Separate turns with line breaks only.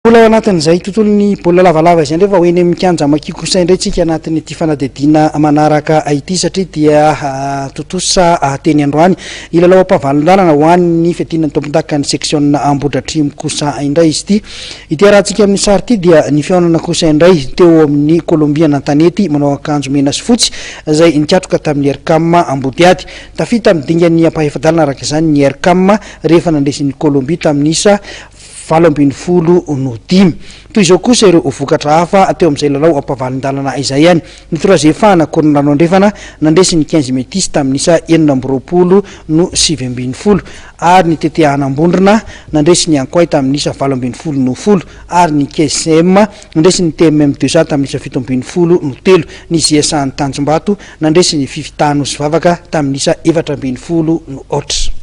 Mbola anatin'izay tontolon'ny baolina lavalava izay ndray fa hoeny amin'ny kianja Makis indray tsika anatin'ny ity fanadihadiana manaraka ity satria dia Tontosa teny androany ilalao ampahavalon-dalana ho an'ny fiadiana tompondakan'ny seksiona Ambohidratrimo kosa indray izy ity arahantsika amin'ny sary ity dia ny fihaonana kosa indray teo amin'ny Kolombia nantanety manao akanjo mena sy fotsy izay nikatroka tamin'ny RCAM Ambodiady tafita amin'ny dingan'ny ampahavalon-dalana araka izany ny RCAM rehefa nandresin'ny Kolombia tamin'ny isa 25 toy izao kosa ireo vokatra hafa teo amin'izay lalao ampahavalon-dalana izay ihany ny troisième koronano andrefana nandresiny 15 Makis tamin'ny isa 20 no 7 ary ny tetehana ambondrina nandresiny ankoay tamin'ny isa 20 no 10 ary ny 15 nandresiny TMM200 tamin'ny isa 17 no 3 ny ziasany tanjombato nandresiny fifitano sy vavaka tamin'ny isa 20 no 8.